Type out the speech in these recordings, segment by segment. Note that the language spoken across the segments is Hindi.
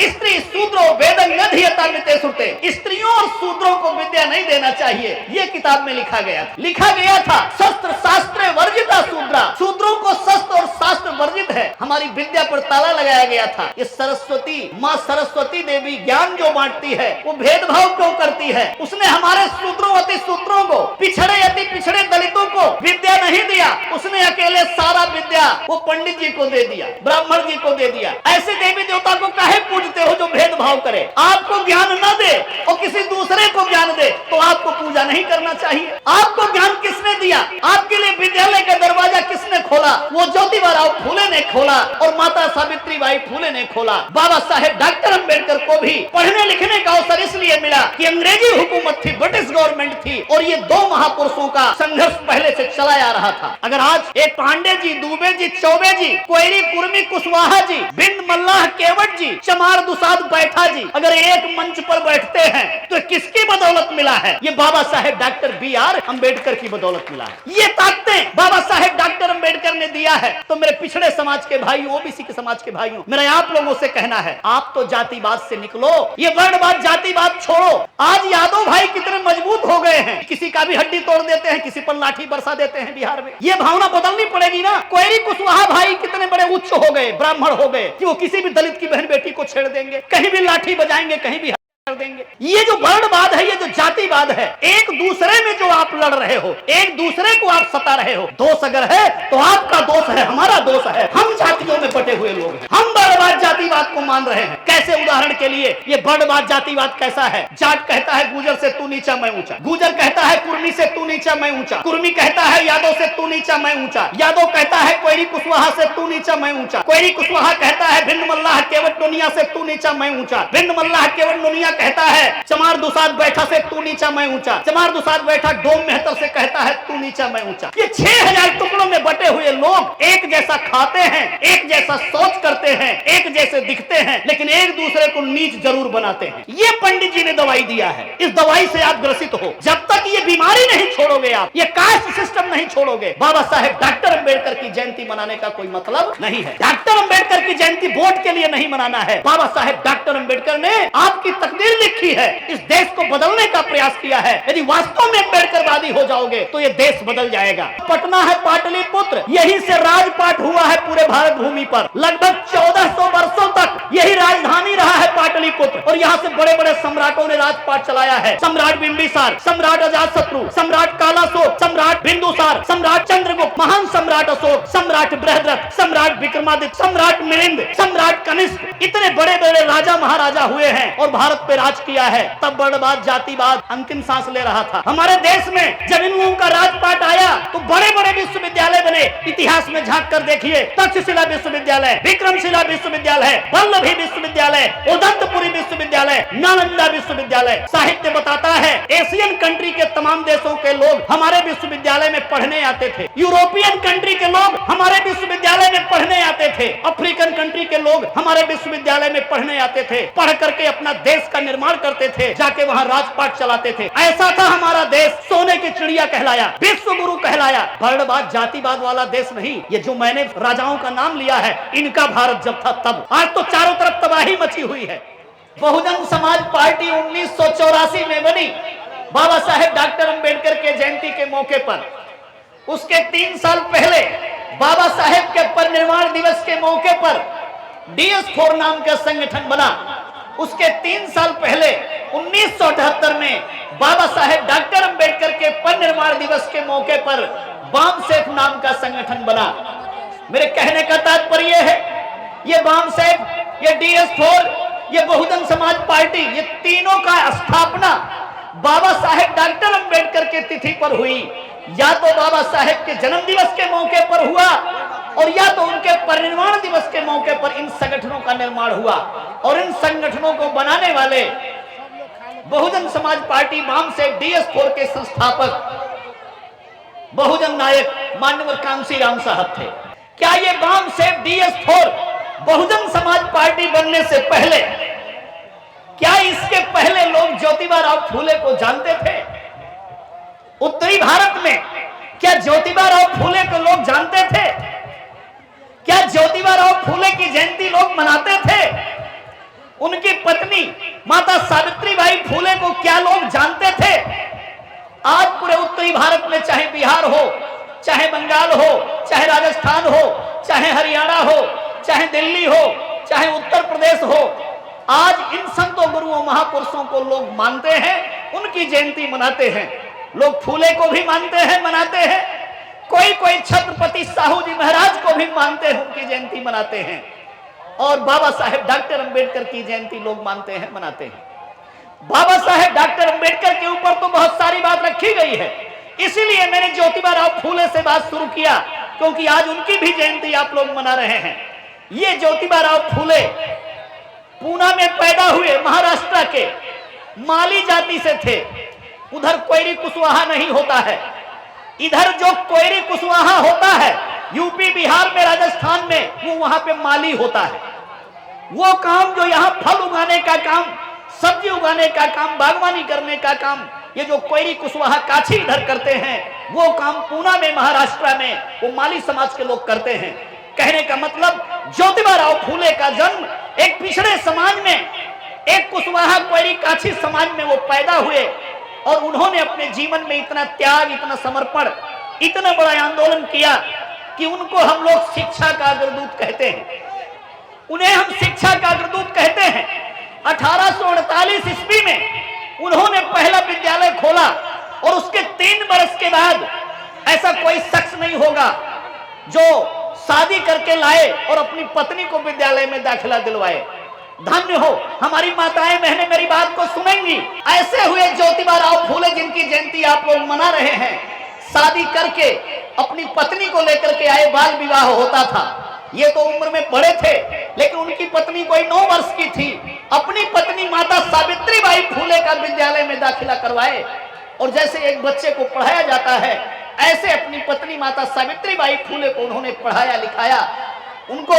स्त्री शूद्रो वेदं न धियते सुरते, स्त्रियों और शूद्रों को विद्या नहीं देना चाहिए, ये किताब में लिखा गया था। शस्त्र शास्त्र वर्जिता शूद्रा, शूद्रों को शस्त्र और शास्त्र वर्जित है। हमारी विद्या पर ताला लगाया गया था। ये सरस्वती माँ सरस्वती देवी ज्ञान जो बांटती है वो भेदभाव क्यों करती है? उसने हमारे शूद्रों अति शूद्रों को, पिछड़े अति पिछड़े दलितों को विद्या नहीं दिया, उसने अकेले सारा विद्या वो पंडित जी को दे दिया, ब्राह्मण जी को दे दिया। ऐसे देवी देवता को काहे पूजते हो जो भेदभाव करे? आपको ज्ञान न दे और किसी दूसरे को ज्ञान दे तो आपको पूजा नहीं करना चाहिए। आपको ज्ञान किसने दिया? आपके लिए विद्यालय का दरवाजा किसने खोला? वो ज्योतिबा फूले ने खोला और माता सावित्रीबाई फूले ने खोला। बाबा साहेब डॉक्टर अंबेडकर को भी पढ़ने लिखने का अवसर इसलिए मिला कि अंग्रेजी हुकूमत थी, ब्रिटिश गवर्नमेंट थी और ये दो महापुरुषों का संघर्ष पहले से चला आ रहा था। अगर आज एक पांडे जी, दुबे जी, चौबे जी, कोयरी, कुर्मी, कुशवाहा जी, बिंद मल्लाह, केवट जी, चमार दुसाद बैठा जी अगर एक मंच पर बैठते हैं तो किसकी बदौलत मिला है? ये बाबा साहेब डॉक्टर B.R. अंबेडकर की बदौलत मिला है। ये ताकतें बाबा साहेब डॉक्टर अंबेडकर ने दिया है। तो मेरे पिछड़े समाज के भाइयों, ओबीसी के समाज के भाइयों, मेरा आप लोगों से कहना है, आप तो जातिवाद से निकलो, ये वर्णवाद जातिवाद छोड़ो। आज यादव भाई कितने मजबूत हो गए हैं, किसी का भी हड्डी तोड़ देते हैं, किसी पर लाठी बरसा देते हैं बिहार में। ये भावना बदलनी पड़ेगी ना। कोयरी कुशवाहा भाई कितने बड़े उच्च हो गए, ब्राह्मण हो गए कि वो किसी भी दलित की बहन बेटी को छेड़ देंगे, कहीं भी लाठी बजाएंगे, कहीं भी कर देंगे। ये जो वर्णवाद है, ये जो जातिवाद है, एक दूसरे में जो आप लड़ रहे हो, एक दूसरे को आप सता रहे हो, दोष अगर है तो आपका दोष है, हमारा दोष है। हम जातियों में बटे हुए लोग हैं, हम वर्णवाद जातिवाद को मान रहे हैं। कैसे? उदाहरण के लिए ये वर्णवाद जातिवाद कैसा है? जाट कहता है गुर्जर से तू नीचा मैं ऊंचा, गुर्जर कहता है कुर्मी से तू नीचा मैं ऊंचा, कुर्मी कहता है यादव से तू नीचा मैं ऊंचा, यादव कहता है कोयरी कुशवाहा से तू नीचा मैं ऊंचा, कोयरी कुशवाहा कहता है भिंड मल्लाह केवट दुनिया से तू नीचा मैं ऊंचा, भिंड मल्लाह केवट दुनिया कहता है चमार दुसाद बैठा से तू नीचा मैं ऊंचा, चमार दुसाद बैठा डोम मेहतर से कहता है तू नीचा मैं ऊंचा। ये 6000 टुकड़ों में बटे हुए लोग एक जैसा खाते हैं, एक जैसा सोच करते हैं, एक जैसे दिखते हैं, लेकिन एक दूसरे को नीच जरूर बनाते हैं। ये पंडित जी ने दवाई दिया है, इस दवाई से आप ग्रसित हो। जब तक ये बीमारी नहीं छोड़ोगे, आप ये कास्ट सिस्टम नहीं छोड़ोगे, बाबा साहेब डॉक्टर अंबेडकर की जयंती मनाने का कोई मतलब नहीं है। डॉक्टर अंबेडकर की जयंती वोट के लिए नहीं मनाना है। बाबा साहेब डॉक्टर अंबेडकर ने आपकी तकदीर लिखी है, इस देश को बदलने का प्रयास किया है। यदि वास्तव में अंबेडकरवादी हो जाओगे तो ये देश बदल जाएगा। पटना है पाटलिपुत्र, यही से राजपाट हुआ है पूरे भारत भूमि पर। लगभग 1400 वर्षों तक यही राजधानी रहा है पाटलिपुत्र और यहाँ से बड़े बड़े सम्राटों ने राजपाट चलाया है। सम्राट बिंबिसार, सम्राट अजातशत्रु, सम्राट कालाशोक, सम्राट बिंदुसार, सम्राट चंद्रगुप्त, महान सम्राट अशोक, सम्राट बृहद्रथ, सम्राट विक्रमादित्य, सम्राट मिलिंद, सम्राट कनिष्क, इतने बड़े बड़े राजा महाराजा हुए हैं और भारत पे राज किया है। तब वर्णवाद जातिवाद अंतिम सांस ले रहा था। हमारे देश में जब इन लोगों का राजपाट आया तो बड़े बड़े विश्वविद्यालय बने। इतिहास में झांक कर देखिए, तक्षशिला विश्वविद्यालय, विक्रमशिला विश्वविद्यालय, वल्लभी विश्वविद्यालय, उदंतपुरी विश्वविद्यालय, नालंदा विश्वविद्यालय। साहित्य बताता है एशियन कंट्री के तमाम देशों के लोग हमारे विश्वविद्यालय में पढ़ने आते थे। यूरोपियन कंट्री के लोग हमारे विश्वविद्यालय में पढ़ने आते थे। अफ्रीकन कंट्री के लोग हमारे विश्वविद्यालय में पढ़ने आते थे, पढ़ करके अपना देश का निर्माण करते थे, जाके वहां राजपाट चलाते थे। ऐसा था हमारा देश, सोने की चिड़िया कहलाया, विश्व गुरु कहलाया। वर्णवाद जातिवाद वाला देश नहीं। ये जो मैंने राजाओं का नाम लिया है, इनका भारत जब था तब। आज तो चारों तरफ तबाही मची हुई है। बहुजन समाज पार्टी 1984 में बनी बाबा साहेब डॉक्टर अंबेडकर के जयंती के मौके पर। उसके 3 साल पहले बाबा साहेब के परिनिर्वाण दिवस के मौके पर DS4 नाम का संगठन बना। उसके 3 साल पहले 1978 में बाबा साहेब डॉक्टर अंबेडकर के परिनिर्वाण दिवस के मौके पर बामसेफ नाम का संगठन बना। मेरे कहने का तात्पर्य है, ये बामसेफ, ये DS4, ये बहुजन समाज पार्टी, ये तीनों का स्थापना बाबा साहेब डॉक्टर अंबेडकर के तिथि पर हुई। या तो बाबा साहेब के जन्म दिवस के मौके पर हुआ और या तो उनके परिनिर्वाण दिवस के मौके पर इन संगठनों का निर्माण हुआ। और इन संगठनों को बनाने वाले बहुजन समाज पार्टी बामसेफ DS4 के संस्थापक बहुजन नायक माननीय कांसी राम साहब थे। क्या ये बामसेफ DS4 बहुजन समाज पार्टी बनने से पहले, क्या इसके पहले लोग ज्योतिबा राव फूले को जानते थे? उत्तरी भारत में क्या ज्योतिबा राव फूले को लोग जानते थे? क्या ज्योतिबा राव फूले की जयंती लोग मनाते थे? उनकी पत्नी माता सावित्रीबाई फूले को क्या लोग जानते थे? आज पूरे उत्तरी भारत में, चाहे बिहार हो, चाहे बंगाल हो, चाहे राजस्थान हो, चाहे हरियाणा हो, चाहे दिल्ली हो, चाहे उत्तर प्रदेश हो, आज इन संतों गुरुओं महापुरुषों को लोग मानते हैं, उनकी जयंती मनाते हैं। लोग फूले को भी मानते हैं, मनाते हैं। कोई कोई छत्रपति साहू जी महाराज को भी मानते हैं, उनकी जयंती मनाते हैं। और बाबा साहेब डॉक्टर अंबेडकर की जयंती लोग मानते हैं, मनाते हैं। बाबा साहेब डॉक्टर अंबेडकर के ऊपर तो बहुत सारी बात रखी गई है, इसीलिए मैंने ज्योतिबा राव फूले से बात शुरू किया, क्योंकि आज उनकी भी जयंती आप लोग मना रहे हैं। ये ज्योतिबा राव फूले पूना में पैदा हुए, महाराष्ट्र के माली जाति से थे। उधर कोयरी कुशवाहा नहीं होता है, इधर जो कोयरी कुशवाहा होता है यूपी बिहार में, राजस्थान में, वो वहां पे माली होता है। वो काम जो यहाँ फल उगाने का काम, सब्जी उगाने का काम, बागवानी करने का काम, ये जो कोयरी कुशवाहा काछी इधर करते हैं, वो काम पूना में, महाराष्ट्र में, वो माली समाज के लोग करते हैं। कहने का मतलब ज्योतिबा राव फूले का जन्म एक पिछड़े समाज में, एक कुशवाहा कोयरी काछी समाज में वो पैदा हुए, और उन्होंने अपने जीवन में इतना त्याग, इतना समर्पण, इतना बड़ा आंदोलन किया कि उनको हम लोग शिक्षा का अग्रदूत कहते हैं। उन्हें हम शिक्षा का अग्रदूत कहते हैं। 1848 ईस्वी में उन्होंने पहला विद्यालय खोला, और उसके 3 वर्ष के बाद ऐसा कोई शख्स नहीं होगा जो शादी करके लाए और अपनी पत्नी को विद्यालय में दाखिला दिलवाए। धन्य हो हमारी माताएं बहनें, मेरी बात को सुनेंगी। ऐसे हुए ज्योतिबा राव फूले, जिनकी जयंती आप लोग मना रहे हैं। शादी करके अपनी पत्नी को लेकर के आए, बाल विवाह होता था। ये तो उम्र में बड़े थे, लेकिन उनकी पत्नी कोई 9 वर्ष की थी। अपनी पत्नी माता सावित्रीबाई फूले का विद्यालय में दाखिला करवाए, और जैसे एक बच्चे को पढ़ाया जाता है, ऐसे अपनी पत्नी माता सावित्रीबाई फूले को उन्होंने पढ़ाया लिखाया। उनको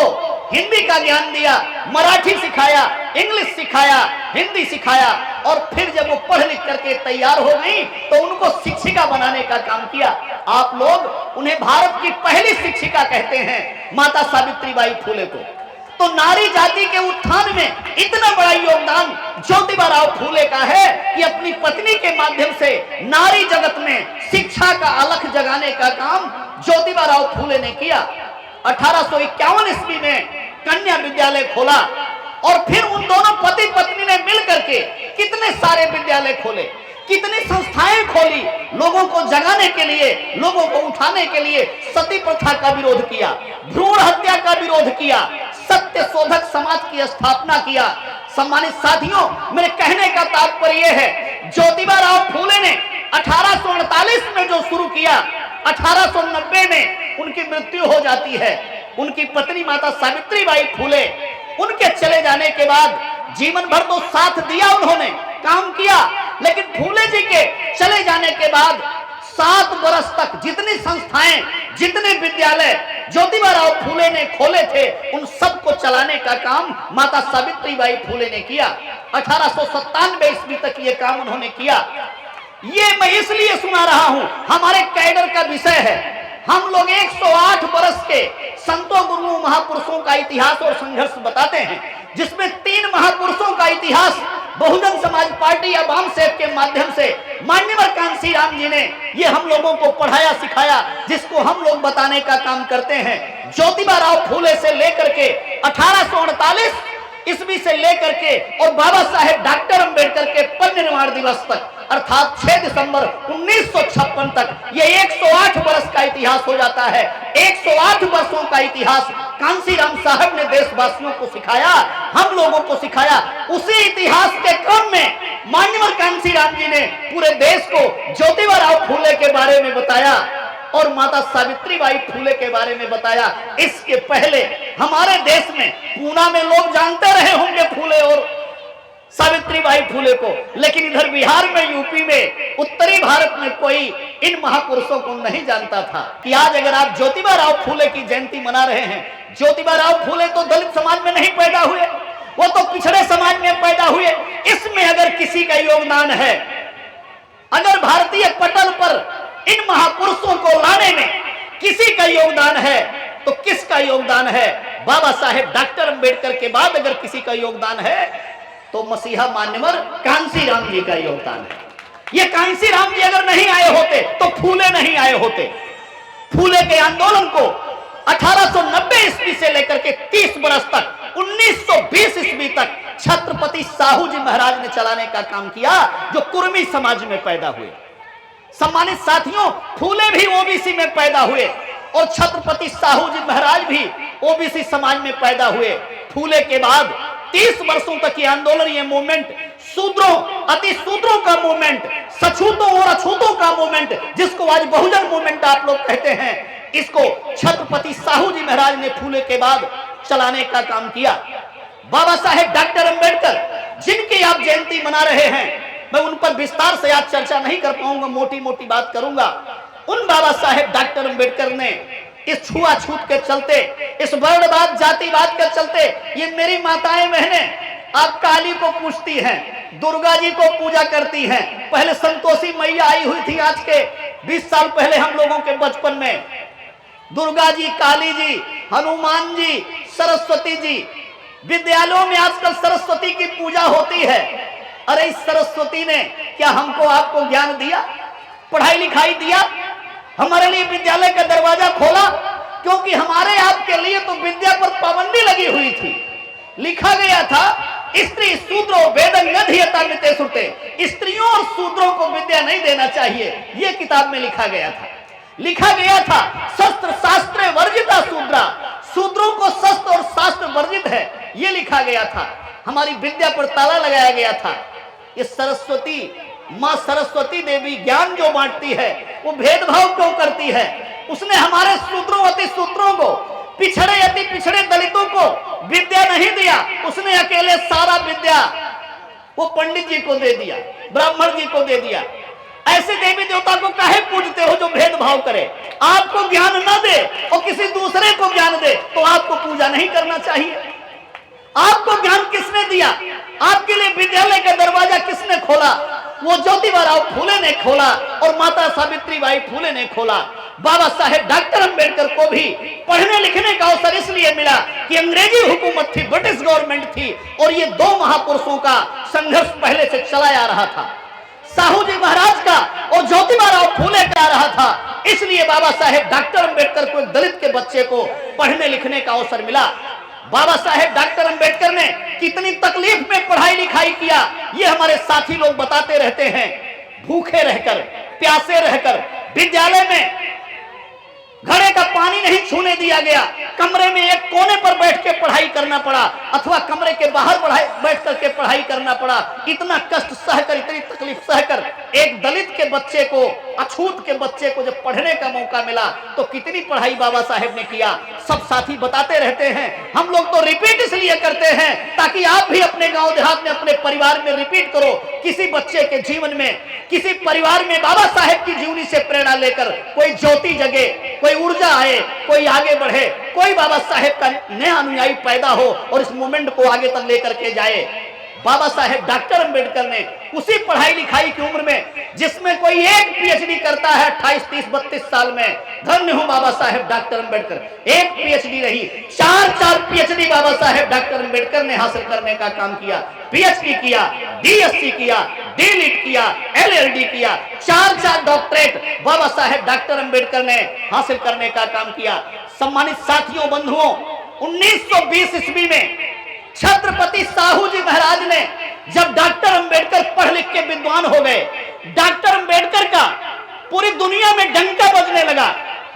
हिंदी का ज्ञान दिया, मराठी सिखाया, इंग्लिश सिखाया, हिंदी सिखाया, और फिर जब वो पढ़ लिख करके तैयार हो गई तो उनको शिक्षिका बनाने का काम किया। आप लोग उन्हें भारत की पहली शिक्षिका कहते हैं, माता सावित्रीबाई फूले को। तो नारी जाति के उत्थान में इतना बड़ा योगदान ज्योतिबा राव फूले का है कि अपनी पत्नी के माध्यम से नारी जगत में शिक्षा का अलख जगाने का काम ज्योतिबा राव फूले ने किया। 1851 ईस्वी में कन्या विद्यालय खोला, और फिर उन दोनों पति पत्नी ने मिल करके कितने सारे विद्यालय खोले, कितनी संस्थाएं खोली, लोगों को जगाने के लिए, लोगों को उठाने के लिए। सती प्रथा का विरोध किया, भ्रूण हत्या का विरोध किया, सत्य शोधक समाज की स्थापना किया। सम्मानित साथियों, मेरे कहने का तात्पर्य यह है, ज्योतिबा राव फूले ने 1848 में जो शुरू किया, 1890 में उनकी मृत्यु हो जाती है। उनकी पत्नी माता सावित्रीबाई फूले, उनके चले जाने के बाद जीवन भर तो साथ दिया, उन्होंने काम किया, लेकिन फूले जी के चले जाने के बाद 7 वर्ष तक जितनी संस्थाएं, जितने विद्यालय ज्योतिबा राव फूले ने खोले थे, उन सबको चलाने का काम माता सावित्रीबाई फूले ने किया। 1897 ईस्वी तक ये काम उन्होंने किया। ये मैं इसलिए सुना रहा हूं, हमारे कैडर का विषय है। हम लोग 108 वर्ष के संतों गुरुओं महापुरुषों का इतिहास और संघर्ष बताते हैं, जिसमें 3 महापुरुषों का इतिहास बहुजन समाज पार्टी या वाम सेव के माध्यम से मान्यवर कांसी राम जी ने ये हम लोगों को पढ़ाया सिखाया, जिसको हम लोग बताने का काम करते हैं। ज्योतिबा राव फूले से लेकर के 1848 ईस्वी से लेकर के और बाबा साहेब डॉक्टर अंबेडकर के परिनिर्वाण दिवस तक, अर्थात 6 दिसंबर 1956 तक ये 108 वर्ष का इतिहास हो जाता है। 108 वर्षों का इतिहास कांसीराम साहब ने देशवासियों को सिखाया, हम लोगों को सिखाया। उसी इतिहास के क्रम में मान्यवर कांसीराम जी ने पूरे देश को ज्योतिबा राव फूले के बारे में बताया और माता सावित्रीबाई फूले के बारे में बताया। इसके पहले हमारे देश में पूना में लोग जानते रहे होंगे फूले और सावित्रीबाई फूले को, लेकिन इधर बिहार में, यूपी में, उत्तरी भारत में कोई इन महापुरुषों को नहीं जानता था कि आज अगर आप ज्योतिबा राव फूले की जयंती मना रहे हैं। ज्योतिबा राव फूले तो दलित समाज में नहीं पैदा हुए, वो तो पिछड़े समाज में पैदा हुए। इसमें अगर किसी का योगदान है, अगर भारतीय पटल पर इन महापुरुषों को लाने में किसी का योगदान है तो किसका योगदान है? बाबा साहेब डॉक्टर अंबेडकर के बाद अगर किसी का योगदान है तो मसीहा मान्यवर कांसी राम जी का योगदान है। ये कांसी राम जी अगर नहीं आए होते तो फूले नहीं आए होते। फूले के आंदोलन को 1890 ईस्वी से लेकर के 30 बरस तक 1920 ईस्वी तक छत्रपति साहू जी महाराज ने चलाने का काम किया, जो कुर्मी समाज में पैदा हुए। सम्मानित साथियों, फूले भी ओबीसी में पैदा हुए और छत्रपति साहू जी महाराज भी ओबीसी समाज में पैदा हुए। फूले के बाद 30 वर्षों तक ये आंदोलन, ये मूवमेंट शूद्रों, अति शूद्रों का मूवमेंट, सछूतों और अछूतों का मूवमेंट, जिसको आज बहुजन मूवमेंट आप लोग कहते हैं, इसको छत्रपति साहू जी महाराज ने फूले के बाद चलाने का काम किया। बाबा साहेब डॉक्टर अंबेडकर, जिनकी आप जयंती मना रहे हैं, मैं उन पर विस्तार से आज चर्चा नहीं कर पाऊंगा, मोटी मोटी बात करूंगा। उन बाबा साहेब डॉक्टर अंबेडकर ने इस छुआछूत के चलते, इस वर्णवाद जातिवाद के चलते, ये मेरी माताएं बहनें आप काली को पूजती हैं, दुर्गा जी को पूजा करती हैं। पहले संतोषी मैया आई हुई थी, आज के 20 साल पहले हम लोगों के बचपन में दुर्गा जी, काली जी, हनुमान जी, सरस्वती जी, विद्यालयों में आजकल सरस्वती की पूजा होती है। अरे इस सरस्वती ने क्या हमको आपको ज्ञान दिया, पढ़ाई लिखाई दिया, हमारे लिए विद्यालय का दरवाजा खोला? क्योंकि हमारे आपके लिए तो विद्या पर पाबंदी लगी हुई थी। लिखा गया था, स्त्री शूद्रो वेदं नधियते सुते, स्त्रियों और शूद्रों को विद्या नहीं देना चाहिए, यह किताब में लिखा गया था। लिखा गया था, शस्त्र शास्त्र वर्जिता शूद्रा, शूद्रों को शस्त्र और शास्त्र वर्जित है, यह लिखा गया था। हमारी विद्या पर ताला लगाया गया था। ये सरस्वती मां, सरस्वती देवी ज्ञान जो बांटती है, वो भेदभाव क्यों करती है? उसने हमारे शूद्रों अति शूद्रों को, पिछड़े अति पिछड़े दलितों को विद्या नहीं दिया, उसने अकेले सारा विद्या वो पंडित जी को दे दिया, ब्राह्मण जी को दे दिया। ऐसे देवी देवता को काहे पूजते हो जो भेदभाव करे? आपको ज्ञान न दे और किसी दूसरे को ज्ञान दे तो आपको पूजा नहीं करना चाहिए। आपको ज्ञान किसने दिया? आपके लिए विद्यालय का दरवाजा किसने खोला? वो ज्योतिबा फूले ने खोला और माता सावित्रीबाई फूले ने खोला। बाबा साहेब डॉक्टर अंबेडकर को भी पढ़ने लिखने का अवसर इसलिए मिला कि अंग्रेजी हुकूमत थी, ब्रिटिश गवर्नमेंट थी, और ये दो महापुरुषों का संघर्ष पहले से चला आ रहा था, साहू जी महाराज का और ज्योतिबा फूले का आ रहा था। इसलिए बाबा साहेब डॉक्टर अंबेडकर को, एक दलित के बच्चे को पढ़ने लिखने का अवसर मिला। बाबा साहेब डॉक्टर अंबेडकर ने कितनी तकलीफ में पढ़ाई लिखाई किया, ये हमारे साथी लोग बताते रहते हैं। भूखे रहकर, प्यासे रहकर, विद्यालय में घड़े का पानी नहीं छूने दिया गया, कमरे में एक कोने पर बैठ के पढ़ाई करना पड़ा, अथवा कमरे के बाहर बैठ करके पढ़ाई करना पड़ा। इतना कष्ट सहकर, इतनी तकलीफ सहकर एक दलित के बच्चे को, अछूत के बच्चे को जब पढ़ने का मौका मिला तो कितनी पढ़ाई बाबा साहेब ने किया। सब साथी बताते रहते हैं। हम लोग तो रिपीट इसलिए करते हैं ताकि आप भी अपने गांव देहात में, अपने परिवार में रिपीट करो। किसी बच्चे के जीवन में, किसी परिवार में बाबा साहेब की जीवनी से प्रेरणा लेकर कोई ज्योति जगे, कोई ऊर्जा आए, कोई आगे बढ़े, कोई बाबा साहेब का नया अनुयायी पैदा हो और इस मूवमेंट को आगे तक लेकर के जाए। बाबा साहेब डॉक्टर अंबेडकर ने उसी पढ़ाई लिखाई की उम्र में, जिसमें कोई एक पीएचडी करता है 28, 30, 32 साल में, धन्य हूं बाबा साहेब डॉक्टर अंबेडकर। एक पीएचडी रही, 4 पीएचडी बाबा साहेब डॉक्टर अंबेडकर ने हासिल करने का काम किया। पीएचडी किया, डीएससी किया, डीलिट किया, एलएलडी किया, 4 डॉक्टरेट बाबा साहेब डॉक्टर अंबेडकर ने हासिल करने का काम किया। सम्मानित साथियों, बंधुओं, 1920 ईस्वी में छत्रपति साहू जी महाराज ने, जब डॉक्टर अंबेडकर पढ़ लिख के विद्वान हो गए, डॉक्टर अंबेडकर का पूरी दुनिया में डंका बजने लगा।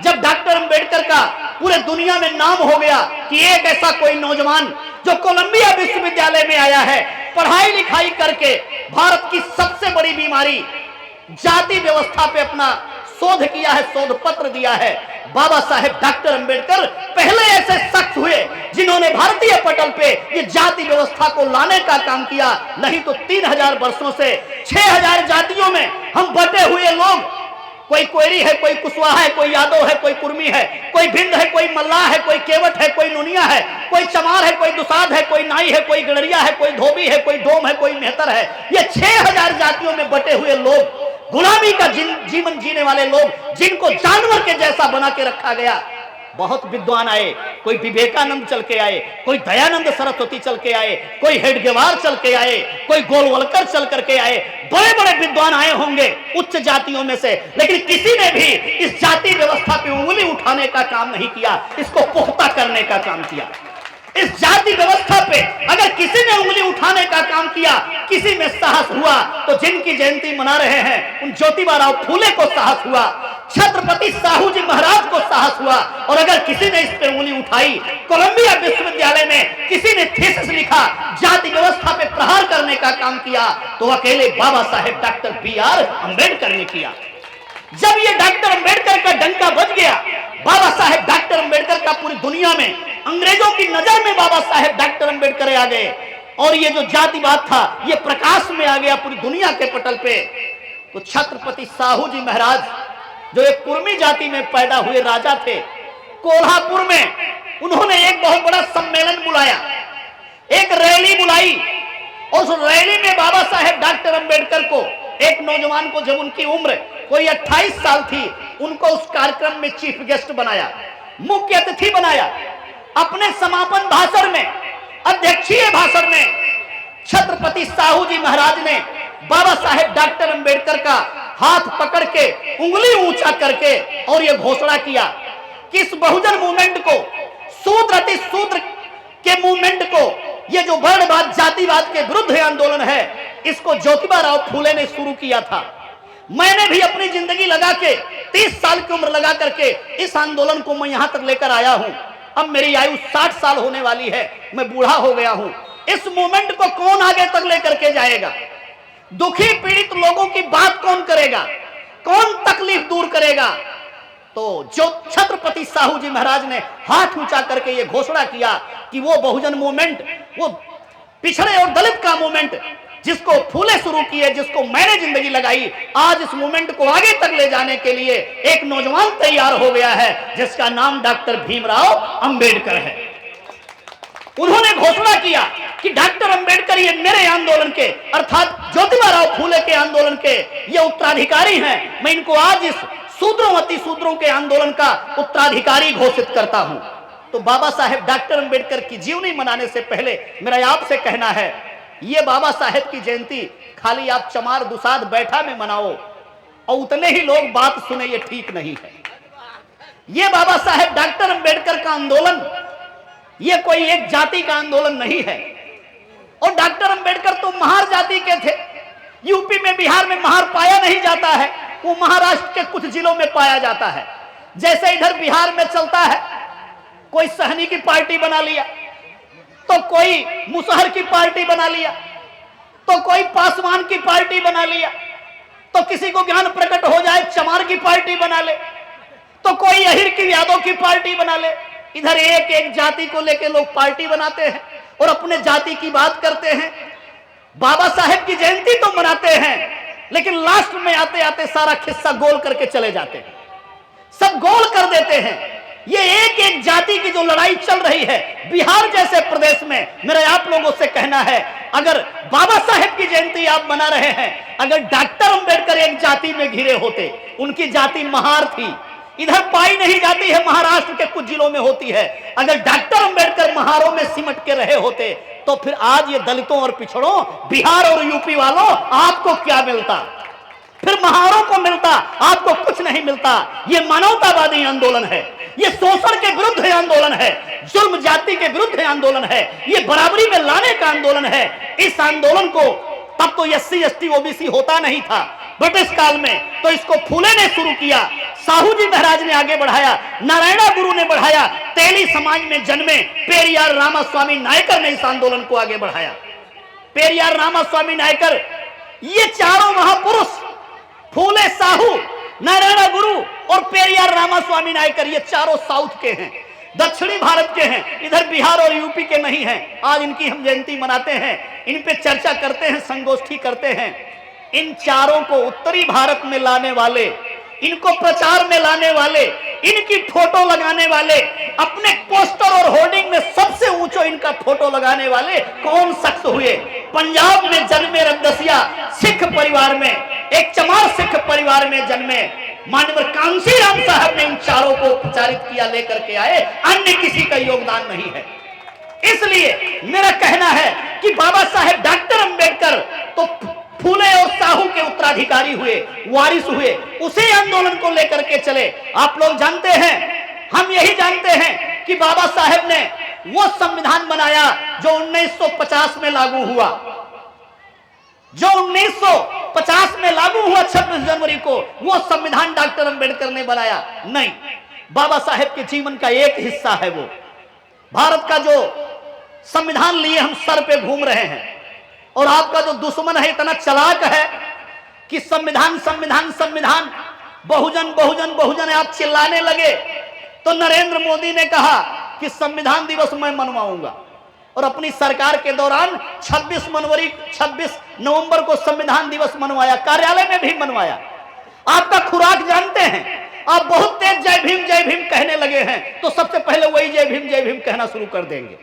जब डॉक्टर अंबेडकर का पूरे दुनिया में नाम हो गया कि एक ऐसा कोई नौजवान जो कोलंबिया विश्वविद्यालय में आया है, पढ़ाई लिखाई करके भारत की सबसे बड़ी बीमारी जाति व्यवस्था पे अपना शोध किया है, शोध पत्र दिया है। बाबा साहेब डॉक्टर अंबेडकर पहले ऐसे शख्स हुए जिन्होंने भारतीय पटल पे ये जाति व्यवस्था को लाने का काम किया। नहीं तो 3000 वर्षों से 6000 जातियों में हम बटे हुए लोग, कोई कोयरी है, कोई कुशवाहा है, कोई यादव है, कोई कुर्मी है, कोई भिंड है, कोई मल्लाह है, कोई केवट है, कोई नुनिया है, कोई चमार है, कोई दुसाध है, कोई नाई है, कोई गड़रिया है, कोई धोबी है, कोई डोम है, कोई मेहतर है। ये 6000 जातियों में बटे हुए लोग, गुलामी का जीवन जीने वाले लोग, जिनको जानवर के जैसा बना के रखा गया। बहुत विद्वान आए, कोई विवेकानंद चल के आए, कोई दयानंद सरस्वती चल के आए, कोई हेडगेवार चल के आए, कोई गोलवलकर चल करके आए, बड़े बड़े विद्वान आए होंगे उच्च जातियों में से, लेकिन किसी ने भी इस जाति व्यवस्था पे उंगली उठाने का काम नहीं किया, इसको पुख्ता करने का काम किया। इस जाति व्यवस्था पे अगर किसी ने उंगली उठाने का काम किया, किसी में साहस हुआ, तो जिनकी जयंती मना रहे हैं उन ज्योतिबा फूले को साहस हुआ, छत्रपति साहू जी महाराज को साहस हुआ। और अगर किसी ने इस पे उंगली उठाई, कोलंबिया विश्वविद्यालय में किसी ने थीसिस लिखा, जाति व्यवस्था पे प्रहार करने का काम किया, तो अकेले बाबा साहेब डॉक्टर बी.आर. अम्बेडकर ने किया। जब ये डॉक्टर अम्बेडकर का डंका बज गया, बाबा साहेब डॉक्टर अम्बेडकर का पूरी दुनिया में, अंग्रेजों की नजर में बाबा साहेब डॉक्टर अम्बेडकर आ गए, और ये जो जातिवाद था ये प्रकाश में आ गया पूरी दुनिया के पटल पे। तो छत्रपति साहू जी महाराज जो एक कुर्मी जाति में पैदा हुए राजा थे, कोल्हापुर में उन्होंने एक बहुत बड़ा सम्मेलन बुलाया, एक रैली बुलाई, और उस रैली में बाबा साहेब डॉक्टर अम्बेडकर को, एक नौजवान को, जब उनकी उम्र कोई 28 साल थी, उनको उस कार्यक्रम में चीफ गेस्ट बनाया, मुख्य अतिथि बनाया। अपने समापन भाषण में, अध्यक्षीय भाषण में छत्रपति साहू जी महाराज ने बाबा साहेब डॉक्टर अम्बेडकर का हाथ पकड़ के, उंगली ऊंचा करके, और यह घोषणा किया कि इस बहुजन मूवमेंट को, शूद्र अति शूद्र के मूवमेंट को, ये जो वर्णवाद जातिवाद के विरुद्ध आंदोलन है, इसको ज्योतिबा फूले ने शुरू किया था। मैंने भी अपनी जिंदगी लगा के, 30 साल की उम्र लगा करके इस आंदोलन को मैं यहां तक लेकर आया हूं। अब मेरी आयु 60 साल होने वाली है, मैं बूढ़ा हो गया हूं। इस मूवमेंट को कौन आगे तक लेकर के जाएगा? दुखी पीड़ित लोगों की बात कौन करेगा? कौन तकलीफ दूर करेगा? तो जो छत्रपति साहू जी महाराज ने हाथ ऊंचा करके ये घोषणा किया कि वो बहुजन मूवमेंट, वो पिछड़े और दलित का मूवमेंट जिसको फूले शुरू किए, जिसको मैंने जिंदगी लगाई, आज इस मूवमेंट को आगे तक ले जाने के लिए एक नौजवान तैयार हो गया है, जिसका नाम डॉक्टर भीमराव अंबेडकर है। उन्होंने घोषणा किया कि डॉक्टर अंबेडकर ये मेरे आंदोलन के, अर्थात ज्योतिबा फूले के आंदोलन के ये उत्तराधिकारी हैं। मैं इनको आज इस शूद्रों अति शूद्रों के आंदोलन का उत्तराधिकारी घोषित करता हूं। तो बाबा साहेब डॉक्टर अंबेडकर की जीवनी मनाने से पहले मेरा आपसे कहना है, ये बाबा साहेब की जयंती खाली आप चमार दुसाद बैठा में मनाओ और उतने ही लोग बात सुने, ये ठीक नहीं है। ये बाबा साहेब डॉक्टर अंबेडकर का आंदोलन ये कोई एक जाति का आंदोलन नहीं है। और डॉक्टर अंबेडकर तो महार जाति के थे। यूपी में, बिहार में महार पाया नहीं जाता है, वो महाराष्ट्र के कुछ जिलों में पाया जाता है। जैसे इधर बिहार में चलता है, कोई सहनी की पार्टी बना लिया, तो कोई मुसहर की पार्टी बना लिया, तो कोई पासवान की पार्टी बना लिया, तो किसी को ज्ञान प्रकट हो जाए चमार की पार्टी बना ले, तो कोई अहिर की, यादव की पार्टी बना ले। इधर एक एक जाति को लेकर लोग पार्टी बनाते हैं और अपने जाति की बात करते हैं। बाबा साहेब की जयंती तो मनाते हैं, लेकिन लास्ट में आते आते सारा खिस्सा गोल करके चले जाते हैं, सब गोल कर देते हैं। ये एक एक जाति की जो लड़ाई चल रही है बिहार जैसे प्रदेश में, मेरा आप लोगों से कहना है, अगर बाबा साहेब की जयंती आप मना रहे हैं, अगर डॉक्टर अंबेडकर एक जाति में घिरे होते, उनकी जाति महार थी, इधर पाई नहीं जाती है, महाराष्ट्र के कुछ जिलों में होती है, अगर डॉक्टर अंबेडकर महारों में सिमट के रहे होते, तो फिर आज ये दलितों और पिछड़ों, बिहार और यूपी वालों, आपको क्या मिलता? फिर महारों को मिलता, आपको कुछ नहीं मिलता। ये मानवतावादी आंदोलन है, ये शोषण के विरुद्ध आंदोलन है, जुल्म जाति के विरुद्ध आंदोलन है, ये बराबरी में लाने का आंदोलन है। इस आंदोलन को तब तो SC ST OBC होता नहीं था ब्रिटिश काल में, तो इसको फूले ने शुरू किया, साहू जी महाराज ने आगे बढ़ाया, नारायणा गुरु ने बढ़ाया, तेली समाज में जन्मे पेरियार रामास्वामी नायकर ने इस आंदोलन को आगे बढ़ाया। पेरियार रामास्वामी नायकर, ये चारों महापुरुष, फूले, साहू, नारायणा गुरु और पेरियार रामास्वामी नायकर, ये चारों साउथ के हैं, दक्षिणी भारत के हैं, इधर बिहार और यूपी के नहीं हैं। आज इनकी हम जयंती मनाते हैं, इन पे चर्चा करते हैं, संगोष्ठी करते हैं। इन चारों को उत्तरी भारत में लाने वाले, इनको प्रचार में लाने वाले, इनकी फोटो लगाने वाले, अपने पोस्टर और होर्डिंग में सबसे ऊंचो इनका फोटो लगाने वाले कौन शख्स हुए? पंजाब में जन्मे रद्दसिया सिख परिवार में, एक चमार सिख परिवार में जन्मे मानवर कांसीराम साहब ने इन चारों को प्रचारित किया, लेकर के आए, अन्य किसी का योगदान नहीं है। इसलिए मेरा कहना है कि बाबा साहेब डॉक्टर अंबेडकर तो फूले और साहू के उत्तराधिकारी हुए, वारिस हुए, उसी आंदोलन को लेकर के चले। आप लोग जानते हैं, हम यही जानते हैं कि बाबा साहेब ने वो संविधान बनाया जो 1950 में लागू हुआ, जो 1950 में लागू हुआ 26 जनवरी को, वो संविधान डॉक्टर अंबेडकर ने बनाया नहीं, बाबा साहेब के जीवन का एक हिस्सा है वो। भारत का जो संविधान लिए हम सर पे घूम रहे हैं, और आपका जो दुश्मन है इतना चालाक है कि संविधान संविधान संविधान, बहुजन बहुजन बहुजन आप चिल्लाने लगे तो नरेंद्र मोदी ने कहा कि संविधान दिवस मैं मनवाऊंगा, और अपनी सरकार के दौरान 26 नवंबर को संविधान दिवस मनवाया, कार्यालय में भी मनवाया। आपका खुराक जानते हैं, आप बहुत तेज जय भीम कहने लगे हैं, तो सबसे पहले वही जय भीम कहना शुरू कर देंगे।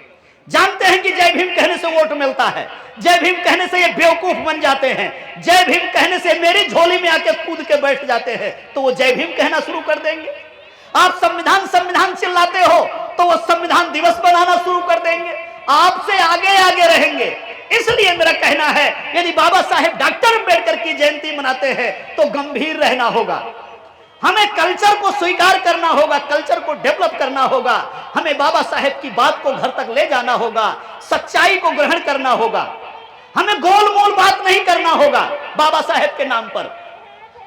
जानते हैं कि जय भीम कहने से वोट मिलता है, जय भीम कहने से ये बेवकूफ बन जाते हैं, जय भीम कहने से मेरी झोली में आके कूद के बैठ जाते हैं, तो वो जय भीम कहना शुरू कर देंगे। आप संविधान संविधान चिल्लाते हो तो वो संविधान दिवस बनाना शुरू कर देंगे, आपसे आगे आगे रहेंगे। इसलिए मेरा कहना है, यदि बाबा साहेब डॉक्टर अंबेडकर की जयंती मनाते हैं तो गंभीर रहना होगा, हमें कल्चर को स्वीकार करना होगा, कल्चर को डेवलप करना होगा, हमें बाबा साहेब की बात को घर तक ले जाना होगा, सच्चाई को ग्रहण करना होगा, हमें गोलमोल बात नहीं करना होगा बाबा साहेब के नाम पर।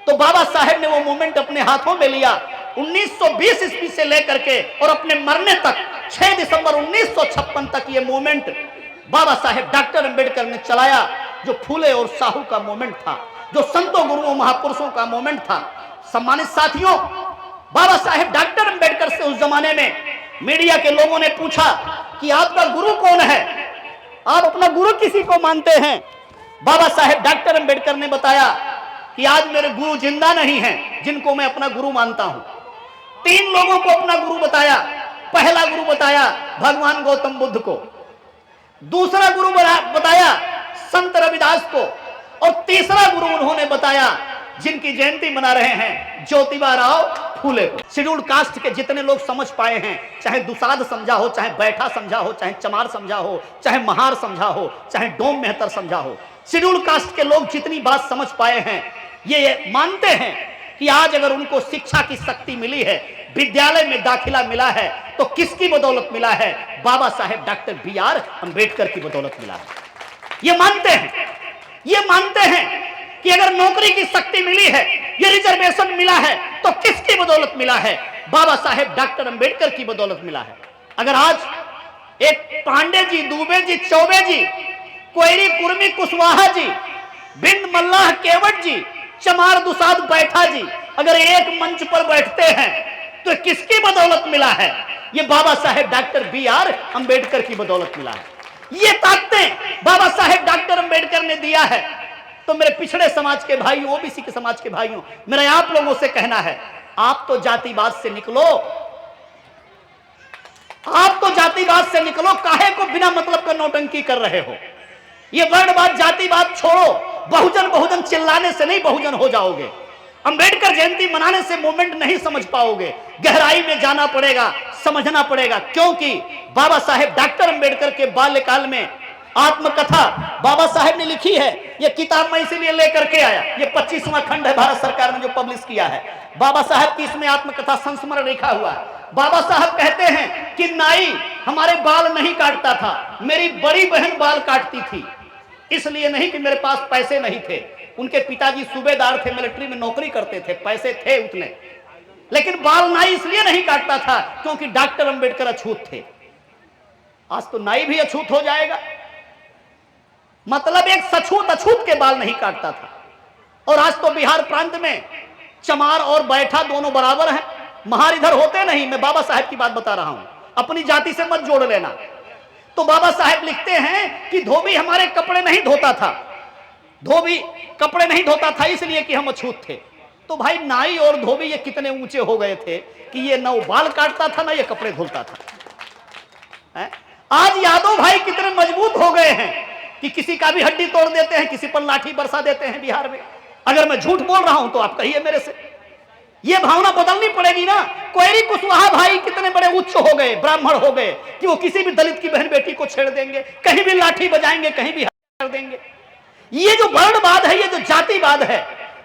तो बाबा साहेब ने वो मोमेंट अपने हाथों में लिया 1920 ईस्वी से लेकर के और अपने मरने तक 6 दिसंबर 1956 तक ये मोमेंट बाबा साहेब डॉक्टर अंबेडकर ने चलाया, जो फूले और साहू का मोमेंट था, जो संतों गुरुओं महापुरुषों का मोमेंट था। सम्मानित साथियों, बाबा साहेब डॉक्टर अंबेडकर से उस जमाने में मीडिया के लोगों ने पूछा कि आपका गुरु कौन है, आप अपना गुरु किसी को मानते हैं? बाबा साहेब डॉक्टर अंबेडकर ने बताया कि आज मेरे गुरु जिंदा नहीं हैं जिनको मैं अपना गुरु मानता हूं। 3 लोगों को अपना गुरु बताया। पहला गुरु बताया भगवान गौतम बुद्ध को, दूसरा गुरु बताया संत रविदास को, और तीसरा गुरु उन्होंने बताया जिनकी जयंती मना रहे हैं ज्योतिबा राव फूले को। शेड्यूल्ड कास्ट के जितने लोग समझ पाए हैं, चाहे दुसाध समझा हो, चाहे बैठा समझा हो, चाहे चमार समझा हो, चाहे महार समझा हो, चाहे डोम मेहतर समझा हो, शेड्यूल्ड कास्ट के लोग जितनी बात समझ पाए हैं, ये मानते हैं कि आज अगर उनको शिक्षा की शक्ति मिली है, विद्यालय में दाखिला मिला है, तो किसकी बदौलत मिला है? बाबा साहेब डॉक्टर BR अंबेडकर की बदौलत मिला है। ये मानते हैं, ये मानते हैं कि अगर नौकरी की शक्ति मिली है, ये रिजर्वेशन मिला है, तो किसकी बदौलत मिला है? बाबा साहेब डॉक्टर अंबेडकर की बदौलत मिला है। अगर आज एक पांडे जी, दुबे जी, चौबे जी, कोयरी कुर्मी कुशवाहा जी, बिंद मल्लाह केवट जी, चमार दुसाद बैठा जी अगर एक मंच पर बैठते हैं तो किसकी बदौलत मिला है? ये बाबा साहेब डॉक्टर BR अंबेडकर की बदौलत मिला है। ये ताकतें बाबा साहेब डॉक्टर अंबेडकर ने दिया है। तो मेरे पिछड़े समाज के भाइयों, OBC के समाज के भाइयों, मेरा आप लोगों से कहना है, आप तो जातिवाद से निकलो, आप तो जातिवाद से निकलो, काहे को बिना मतलब का नौटंकी कर रहे हो? ये वर्णवाद जातिवाद छोड़ो, बहुजन बहुजन चिल्लाने से नहीं बहुजन हो जाओगे। अंबेडकर जयंती मनाने से मूवमेंट नहीं समझ पाओगे, गहराई में जाना पड़ेगा, समझना पड़ेगा। क्योंकि बाबा साहेब डॉक्टर अंबेडकर के बाल्यकाल में आत्मकथा बाबा साहेब ने लिखी है। यह किताब मैं इसीलिए लेकर के आया, ये 25वां खंड है भारत सरकार ने जो पब्लिश किया है। बाबा साहेब की इसमें आत्मकथा संस्मरण लिखा हुआ है। बाबा साहब कहते हैं कि नाई हमारे बाल नहीं काटता था, मेरी बड़ी बहन बाल काटती थी। इसलिए नहीं कि मेरे पास पैसे नहीं थे, उनके पिताजी सूबेदार थे, मिलिट्री में नौकरी करते थे, पैसे थे उतने, लेकिन बाल नाई इसलिए नहीं काटता था क्योंकि डॉक्टर अंबेडकर अछूत थे। आज तो नाई भी अछूत हो जाएगा, मतलब एक सछूत अछूत के बाल नहीं काटता था। और आज तो बिहार प्रांत में चमार और बैठा दोनों बराबर हैं, महार इधर होते नहीं। मैं बाबा साहेब की बात बता रहा हूं, अपनी जाति से मत जोड़ लेना। तो बाबा साहेब लिखते हैं कि धोबी हमारे कपड़े नहीं धोता था, धोबी कपड़े नहीं धोता था इसलिए कि हम अछूत थे। तो भाई नाई और धोबी ये कितने ऊंचे हो गए थे कि ये न बाल काटता था ना ये कपड़े धुलता था। आज यादव भाई कितने मजबूत हो गए हैं कि किसी का भी हड्डी तोड़ देते हैं, किसी पर लाठी बरसा देते हैं बिहार में। अगर मैं झूठ बोल रहा हूं तो आप कहिए मेरे से। ये भावना बदलनी पड़ेगी ना। कोयरी कुशवाहा भाई कितने बड़े उच्च हो गए, ब्राह्मण हो गए कि वो किसी भी दलित की बहन बेटी को छेड़ देंगे, कहीं भी लाठी बजाएंगे, कहीं भी हत्या कर देंगे। ये जो वर्णवाद है, ये जो जातिवाद है,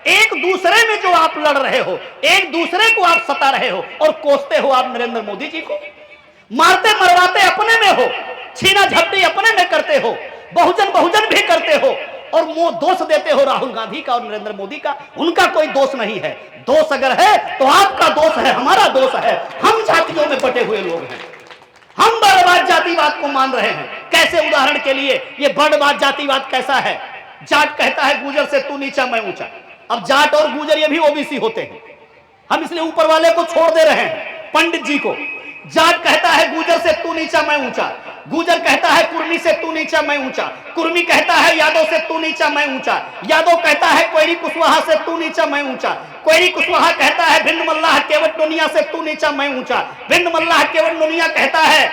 एक दूसरे में जो आप लड़ रहे हो, एक दूसरे को आप सता रहे हो और कोसते हो आप नरेंद्र मोदी जी को, मारते मरवाते अपने में हो, छीना झपटी अपने में करते हो, बहुजन बहुजन भी करते हो और वो दोष देते हो राहुल गांधी का और नरेंद्र मोदी का। उनका कोई दोष नहीं है। दोष अगर है तो आपका दोष है, हमारा दोष है। हम जातियों में बटे हुए लोग हैं, हम वर्णवाद जातिवाद को मान रहे हैं। कैसे? उदाहरण के लिए ये वर्णवाद जातिवाद कैसा है? जाट कहता है गुजर से तू नीचा मैं ऊंचा। अब जाट और गुजर ये भी ओबीसी होते हैं, हम इसलिए ऊपर वाले को छोड़ दे रहे हैं, पंडित जी को। जाट कहता है गुजर से तू नीचा मैं ऊंचा, गुजर कहता है कुर्मी से तू नीचा मैं ऊंचा, कुर्मी कहता है यादव से तू नीचा मैं ऊंचा, यादव कहता है कोयरी कुशवाहा से तू नीचा मैं ऊंचा, कोयरी कुशवाहा कहता है भिंड मल्लाह केवट नोनिया से तू नीचा मैं ऊंचा, भिंड मल्लाह केवट नोनिया कहता है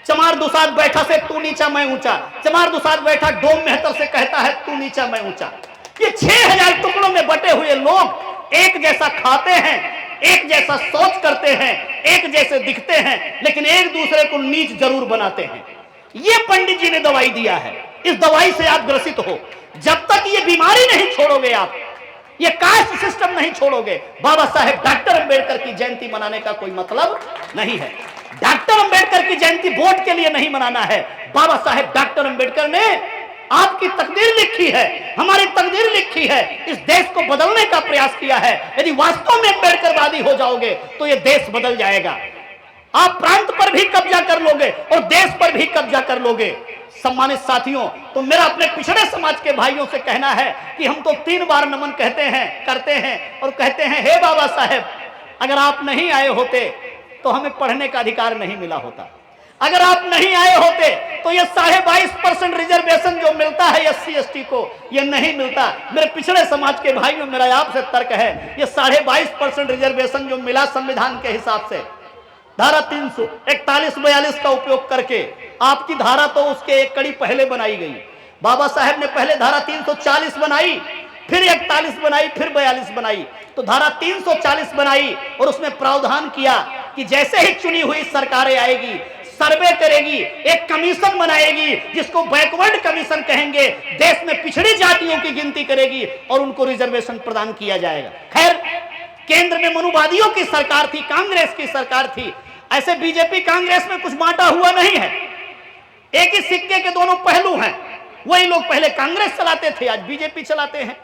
चमार दुसाद बैठा से तू नीचा मैं ऊंचा, चमार दुसाद बैठा डोम मेहतर से कहता है तू नीचा मैं ऊंचा। ये 6000 टुकड़ों में बटे हुए लोग एक जैसा खाते हैं, एक जैसा सोच करते हैं, एक जैसे दिखते हैं, लेकिन एक दूसरे को नीच जरूर बनाते हैं। ये पंडित जी ने दवाई दिया है, इस दवाई से आप ग्रसित हो। जब तक ये बीमारी नहीं छोड़ोगे, आप ये कास्ट सिस्टम नहीं छोड़ोगे, बाबा साहेब डॉक्टर अंबेडकर की जयंती मनाने का कोई मतलब नहीं है। डॉक्टर अंबेडकर की जयंती वोट के लिए नहीं मनाना है। बाबा साहेब डॉक्टर अंबेडकर ने आपकी तकदीर लिखी है, हमारी तकदीर लिखी है, इस देश को बदलने का प्रयास किया है। यदि वास्तव में अंबेडकरवादी हो जाओगे तो ये देश बदल जाएगा। आप प्रांत पर भी कब्जा कर लोगे और देश पर भी कब्जा कर लोगे। सम्मानित साथियों, तो मेरा अपने पिछड़े समाज के भाइयों से कहना है कि हम तो 3 बार नमन कहते हैं, करते हैं और कहते हैं, हे बाबा साहेब, अगर आप नहीं आए होते तो हमें पढ़ने का अधिकार नहीं मिला होता। अगर आप नहीं आए होते तो ये 22.5% रिजर्वेशन जो मिलता है SC ST को, ये नहीं मिलता। मेरे पिछड़े समाज के भाइयों, मेरा आपसे तर्क है, ये 22.5% रिजर्वेशन जो मिला संविधान के हिसाब से, धारा 341-42 का उपयोग करके, आपकी धारा तो उसके एक कड़ी पहले बनाई गई। बाबा साहेब ने पहले धारा 340 बनाई, फिर 41 बनाई, फिर 42 बनाई। तो धारा 340 बनाई और उसमें प्रावधान किया कि जैसे ही चुनी हुई सरकारें आएगी, सर्वे करेगी, एक कमीशन बनाएगी जिसको बैकवर्ड कमीशन कहेंगे, देश में पिछड़ी जातियों की गिनती करेगी और उनको रिजर्वेशन प्रदान किया जाएगा। खैर, केंद्र में मनुवादियों की सरकार थी, कांग्रेस की सरकार थी। ऐसे बीजेपी कांग्रेस में कुछ बांटा हुआ नहीं है, एक ही सिक्के के दोनों पहलू हैं। वही लोग पहले कांग्रेस चलाते थे, आज बीजेपी चलाते हैं।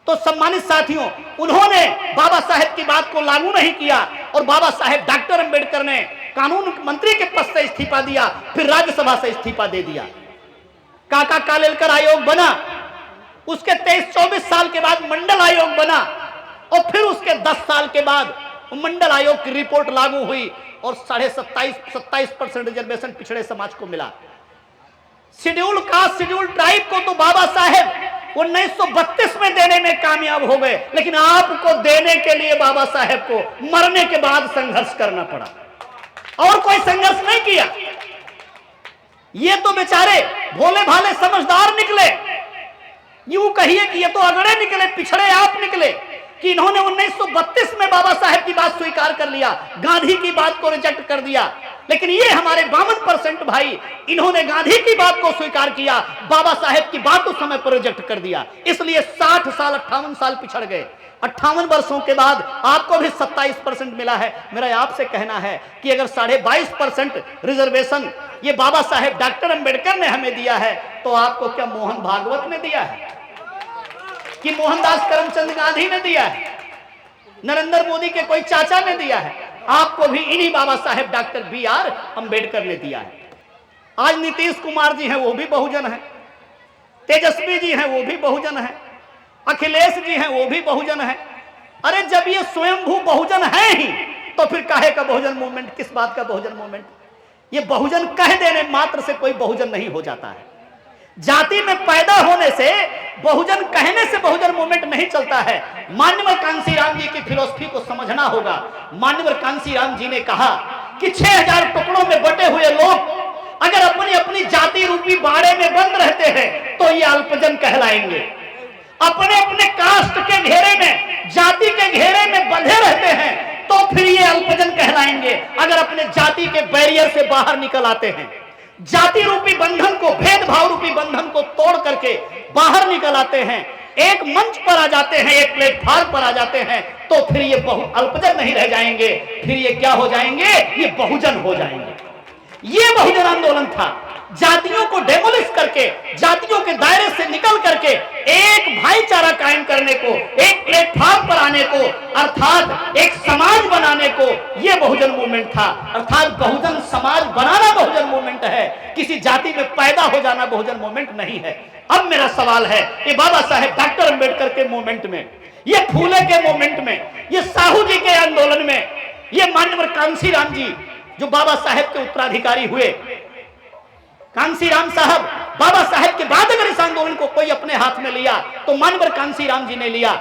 तो सम्मानित साथियों, उन्होंने बाबा साहेब की बात को लागू नहीं किया और बाबा साहेब डॉक्टर अंबेडकर ने कानून मंत्री के पद से इस्तीफा दिया, फिर राज्यसभा से इस्तीफा दे दिया। काका कालेलकर आयोग बना, उसके 23-24 साल के बाद मंडल आयोग बना और फिर उसके 10 साल के बाद मंडल आयोग की रिपोर्ट लागू हुई और 27% रिजर्वेशन पिछड़े समाज को मिला। शेड्यूल कास्ट, शेड्यूल ट्राइब को तो बाबा साहेब 1932 में देने में कामयाब हो गए, लेकिन आपको देने के लिए बाबा साहेब को मरने के बाद संघर्ष करना पड़ा, और कोई संघर्ष नहीं किया। ये तो बेचारे भोले भाले समझदार निकले, यूं कहिए कि ये तो अगड़े निकले, पिछड़े आप निकले कि इन्होंने 1932 में बाबा साहेब की बात स्वीकार कर लिया, गांधी की बात को रिजेक्ट कर दिया। लेकिन ये हमारे 52% भाई, इन्होंने गांधी की बात को स्वीकार किया, बाबा साहेब की बात उस समय पर रिजेक्ट कर दिया। इसलिए 60 साल 58 साल पिछड़ गए। 58 वर्षों के बाद आपको भी 27% मिला है। मेरा आपसे कहना है कि अगर 22.5% रिजर्वेशन ये बाबा साहेब डॉक्टर अंबेडकर ने हमें दिया है, तो आपको क्या मोहन भागवत ने दिया है कि मोहनदास करमचंद गांधी ने दिया है, नरेंद्र मोदी के कोई चाचा ने दिया है? आपको भी इन्हीं बाबा साहेब डॉक्टर BR अंबेडकर ने दिया है। आज नीतीश कुमार जी हैं, वो भी बहुजन है, तेजस्वी जी हैं, वो भी बहुजन है, अखिलेश जी हैं, वो भी बहुजन है। अरे जब ये स्वयंभू बहुजन है ही, तो फिर काहे का बहुजन मूवमेंट, किस बात का बहुजन मूवमेंट? ये बहुजन कह देने मात्र से कोई बहुजन नहीं हो जाता है। जाति में पैदा होने से, बहुजन कहने से बहुजन मूवमेंट नहीं चलता है। माननीय कांशीराम जी की फिलॉसफी को समझना होगा। माननीय कांशीराम जी ने कहा कि 6000 टुकड़ों में बटे हुए लोग अगर अपनी अपनी जाति रूपी बाड़े में बंद रहते हैं तो ये अल्पजन कहलाएंगे। अपने अपने कास्ट के घेरे में, जाति के घेरे में बंधे रहते हैं तो फिर ये अल्पजन कहलाएंगे। अगर अपने जाति के बैरियर से बाहर निकल आते हैं, जाति रूपी बंधन को, भेदभाव रूपी बंधन को तोड़ करके बाहर निकल आते हैं, एक मंच पर आ जाते हैं, एक प्लेटफॉर्म पर आ जाते हैं, तो फिर ये अल्पजन नहीं रह जाएंगे, फिर ये क्या हो जाएंगे? ये बहुजन हो जाएंगे। ये बहुजन आंदोलन था, जातियों को डेमोलिश करके, जातियों के दायरे से निकल करके एक भाईचारा कायम करने को, एक प्लेटफॉर्म पर आने को, अर्थात एक समाज बनाने को, यह बहुजन मूवमेंट था। अर्थात बहुजन समाज बनाना बहुजन मूवमेंट है, किसी जाति में पैदा हो जाना बहुजन मूवमेंट नहीं है। अब मेरा सवाल है, ये बाबा साहेब डॉक्टर अंबेडकर के मूवमेंट में, ये फूले के मूवमेंट में, ये साहू जी के आंदोलन में, ये माननीय कांशीराम जी जो बाबा साहेब के उत्तराधिकारी हुए, कांशीराम साहब, बाबा साहेब के बाद अगर इस आंदोलन को कोई अपने हाथ में लिया तो मानवर कांशीराम जी ने लिया।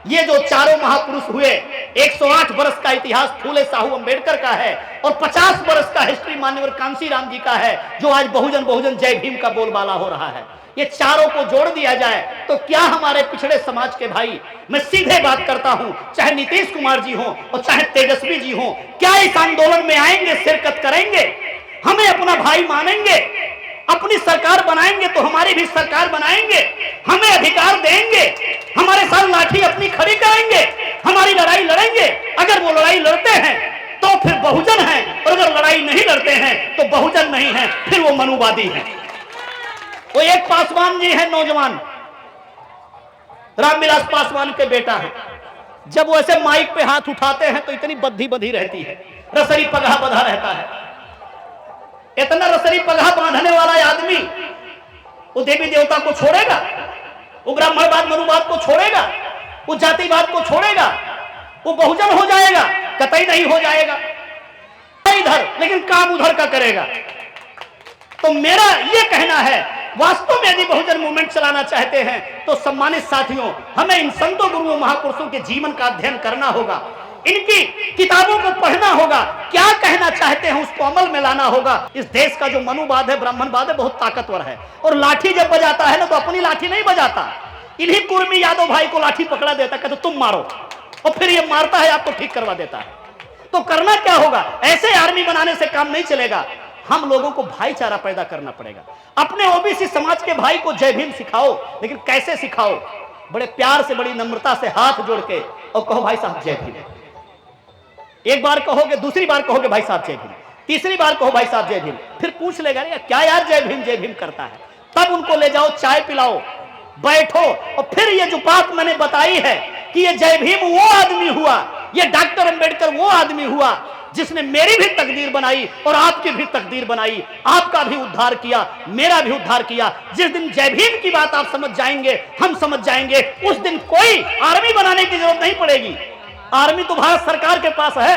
ये जो चारों महापुरुष हुए, 108 वर्ष का इतिहास फूले साहू अंबेडकर का है और 50 वर्ष का हिस्ट्री मानवर कांशीराम जी का है, जो आज बहुजन बहुजन जय भीम का बोलबाला हो रहा है। ये चारों को जोड़ दिया जाए तो क्या हमारे पिछड़े समाज के भाई, मैं सीधे बात करता हूं, चाहे नीतीश कुमार जी हो और चाहे तेजस्वी जी हो, क्या इस आंदोलन में आएंगे, शिरकत करेंगे, हमें अपना भाई मानेंगे, अपनी सरकार बनाएंगे तो हमारी भी सरकार बनाएंगे, हमें अधिकार देंगे, हमारे साथ लाठी अपनी खड़ी करेंगे, हमारी लड़ाई लड़ेंगे? अगर वो लड़ाई लड़ते हैं तो फिर बहुजन है, और अगर लड़ाई नहीं लड़ते हैं तो बहुजन नहीं है, फिर वो मनुवादी है। वो एक पासवान जी है, नौजवान रामविलास पासवान के बेटा है, जब वो ऐसे माइक पे हाथ उठाते हैं तो इतनी बद्धी बंधी रहती है, रसरी पगहा बंधा रहता है। इतना रसरी पगहा बांधने वाला आदमी वो देवी देवता को छोड़ेगा? वो ब्राह्मणवाद मनुवाद को छोड़ेगा? वो जातिवाद को छोड़ेगा? वो बहुजन हो जाएगा? कतई नहीं हो जाएगा। इधर लेकिन काम उधर का करेगा। तो मेरा ये कहना है, वास्तव में यदि बहुजन मूवमेंट चलाना चाहते हैं तो सम्मानित साथियों, हमें इन संतों गुरुओं महापुरुषों के जीवन का अध्ययन करना होगा, इनकी किताबों को पढ़ना होगा, क्या कहना चाहते हैं उसको अमल में लाना होगा। इस देश का जो मनुवाद है, ब्राह्मणवाद है, बहुत ताकतवर है, और लाठी जब बजाता है ना तो अपनी लाठी नहीं बजाता, इन्हीं कुर्मी यादव भाई को लाठी पकड़ा देता, कहते तुम मारो, और फिर ये मारता है, आपको ठीक करवा देता है। तो करना क्या होगा? ऐसे आर्मी बनाने से काम नहीं चलेगा, हम लोगों को भाईचारा पैदा करना पड़ेगा। अपने ओबीसी समाज के भाई को जय भीम सिखाओ, लेकिन कैसे सिखाओ? बड़े प्यार से, बड़ी नम्रता से हाथ जोड़ के और कहो भाई साहब जय भीम। एक बार कहोगे, दूसरी बार कहोगे भाई साहब जय भीम, तीसरी बार कहो भाई साहब जय भीम, फिर पूछ लेगा क्या यार जय भीम करता है। तब उनको ले जाओ, चाय पिलाओ, बैठो, और फिर ये जो बात मैंने बताई है कि ये जय भीम वो आदमी हुआ, ये डॉक्टर अंबेडकर वो आदमी हुआ जिसने मेरी भी तकदीर बनाई और आपकी भी तकदीर बनाई, आपका भी उद्धार किया, मेरा भी उद्धार किया। जिस दिन जय भीम की बात आप समझ जाएंगे, हम समझ जाएंगे, उस दिन कोई आर्मी बनाने की जरूरत नहीं पड़ेगी। आर्मी तो भारत सरकार के पास है,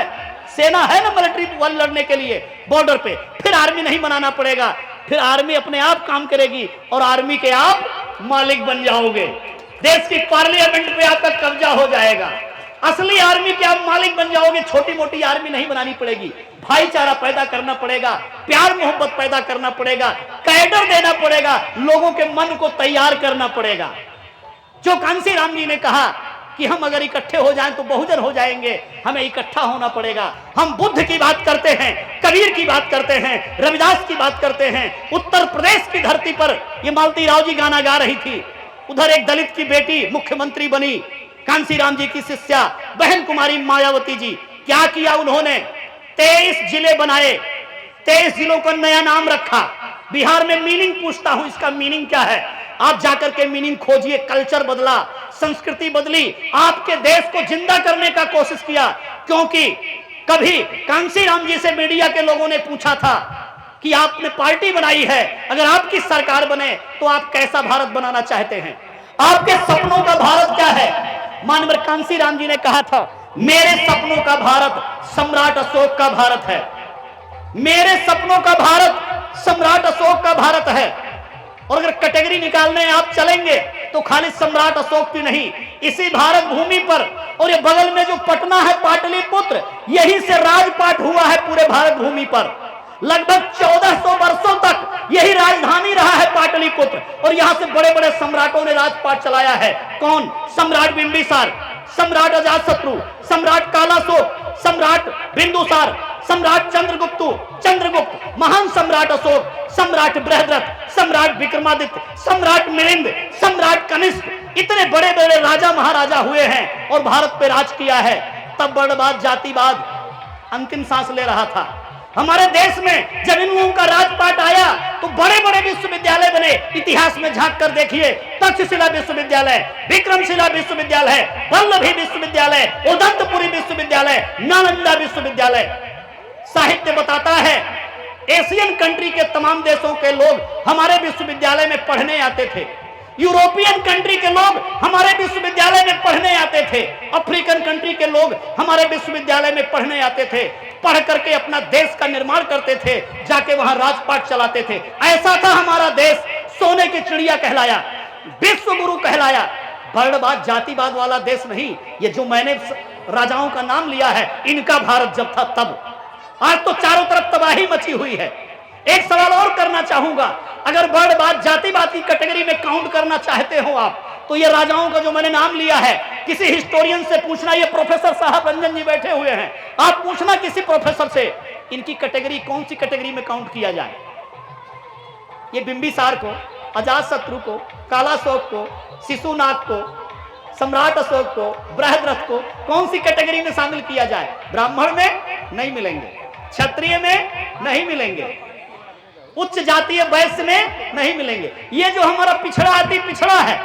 सेना है ना मिलिट्री वन लड़ने के लिए बॉर्डर पे, फिर आर्मी नहीं बनाना पड़ेगा, फिर आर्मी अपने आप काम करेगी और आर्मी के आप मालिक बन जाओगे, देश की पार्लियामेंट पे आपका कब्जा हो जाएगा, असली आर्मी के आप मालिक बन जाओगे। छोटी मोटी आर्मी नहीं बनानी पड़ेगी, भाईचारा पैदा करना पड़ेगा, प्यार मोहब्बत पैदा करना पड़ेगा, कैडर देना पड़ेगा, लोगों के मन को तैयार करना पड़ेगा। जो कांशीराम जी ने कहा कि हम अगर इकट्ठे हो जाएं तो बहुजन हो जाएंगे, हमें इकट्ठा होना पड़ेगा। हम बुद्ध की बात करते हैं, कबीर की बात करते हैं, रविदास की बात करते हैं। उत्तर प्रदेश की धरती पर ये मालती राव जी गाना गा रही थी, उधर एक दलित की बेटी मुख्यमंत्री बनी, कांशीराम जी की शिष्या बहन कुमारी मायावती जी। क्या किया उन्होंने? 23 जिले बनाए, 23 जिलों का नया नाम रखा। बिहार में मीनिंग पूछता हूं, इसका मीनिंग क्या है? आप जाकर के मीनिंग खोजिए। कल्चर बदला, संस्कृति बदली, आपके देश को जिंदा करने का कोशिश किया। क्योंकि कभी कांशीराम जी से मीडिया के लोगों ने पूछा था कि आपने पार्टी बनाई है, अगर आपकी सरकार बने तो आप कैसा भारत बनाना चाहते हैं? आपके सपनों का भारत क्या है? मानवर कांशीराम जी ने कहा था, मेरे सपनों का भारत सम्राट अशोक का भारत है, मेरे सपनों का भारत सम्राट अशोक का भारत है। और अगर कैटेगरी निकालने आप चलेंगे तो खाली सम्राट अशोक की नहीं, इसी भारत भूमि पर, और ये बगल में जो पटना है पाटलिपुत्र, यहीं से राजपाट हुआ है पूरे भारत भूमि पर। लगभग 1400 वर्षों तक यही राजधानी रहा है पाटलिपुत्र, और यहां से बड़े बड़े सम्राटों ने राजपाट चलाया है। कौन? सम्राट बिंबिसार, सम्राट अजातशत्रु, सम्राट कालाशोक, सम्राट बिंदुसार, सम्राट चंद्रगुप्त, महान सम्राट अशोक, सम्राट बृहद्रथ, सम्राट विक्रमादित्य, सम्राट मिलिंद, सम्राट कनिष्क, इतने बड़े बड़े राजा महाराजा हुए हैं और भारत पे राज किया है। तब वर्णवाद, जातिवाद अंतिम सांस ले रहा था। हमारे देश में जब इन लोगों का राजपाट आया तो बड़े बड़े विश्वविद्यालय बने। इतिहास में झांक कर देखिए, तक्षशिला विश्वविद्यालय, विक्रमशिला विश्वविद्यालय, वल्लभी विश्वविद्यालय, उदंतपुरी विश्वविद्यालय, नालंदा विश्वविद्यालय। साहित्य बताता है एशियन कंट्री के तमाम देशों के लोग हमारे विश्वविद्यालय में पढ़ने आते थे। यूरोपियन कंट्री के लोग हमारे विश्वविद्यालय में पढ़ने आते थे। अफ्रीकन कंट्री के लोग हमारे विश्वविद्यालय में पढ़ने आते थे। पढ़ करके अपना देश का निर्माण करते थे, जाके वहां राजपाट चलाते थे। ऐसा था हमारा देश। सोने की चिड़िया कहलाया, विश्व गुरु कहलाया। वर्णवाद, जातिवाद वाला देश नहीं। ये जो मैंने राजाओं का नाम लिया है, इनका भारत जब था तब। आज तो चारों तरफ तबाही मची हुई है। एक सवाल और करना चाहूंगा, अगर वर्णवाद, जातिवाद की कैटेगरी में काउंट करना चाहते हो आप, तो ये राजाओं का जो मैंने नाम लिया है, किसी हिस्टोरियन से पूछना। ये प्रोफेसर साहब रंजन जी बैठे हुए हैं, आप पूछना किसी प्रोफेसर से, इनकी कैटेगरी कौन सी कैटेगरी में काउंट किया जाए। ये बिंबिसार को, अजातशत्रु को, कालाशोक को, शिशुनाग को, सम्राट अशोक को, बृहद्रथ को कौन सी कैटेगरी में शामिल किया जाए। ब्राह्मण में नहीं मिलेंगे, क्षत्रिय में नहीं मिलेंगे, उच्च जातीय वैश्य में नहीं मिलेंगे। ये जो हमारा पिछड़ा अति पिछड़ा है,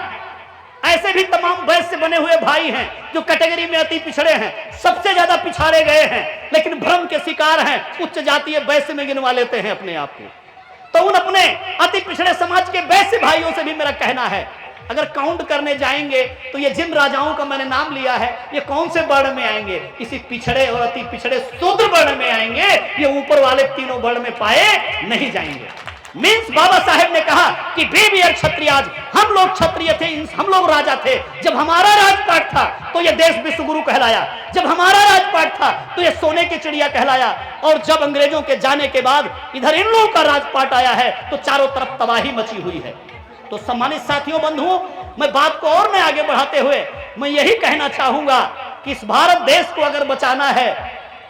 ऐसे भी तमाम वैश्य बने हुए भाई हैं जो कैटेगरी में अति पिछड़े हैं, सबसे ज्यादा पिछाड़े गए हैं, लेकिन भ्रम के शिकार हैं। उच्च जातीय वैश्य में गिनवा लेते हैं अपने आप को। तो उन अपने अति पिछड़े समाज के वैश्य भाइयों से भी मेरा कहना है, अगर काउंट करने जाएंगे तो ये जिन राजाओं का मैंने नाम लिया है, ये कौन से वर्ण में आएंगे। इसी पिछड़े और अति पिछड़े शूद्र वर्ण में आएंगे। ये ऊपर वाले तीनों वर्ण में पाए नहीं जाएंगे। मीन्स बाबा साहेब ने कहा कि वी क्षत्रियाज, हम लोग क्षत्रिय थे, हम लोग राजा थे। जब हमारा राजपाट था तो ये देश विश्वगुरु कहलाया। जब हमारा राजपाट था तो ये सोने की चिड़िया कहलाया। और जब अंग्रेजों के जाने के बाद इधर इन लोगों का राजपाट आया है तो चारों तरफ तबाही मची हुई है। तो सम्मानित साथियों, बंधुओं, मैं बात को और मैं आगे बढ़ाते हुए मैं यही कहना चाहूंगा कि इस भारत देश को अगर बचाना है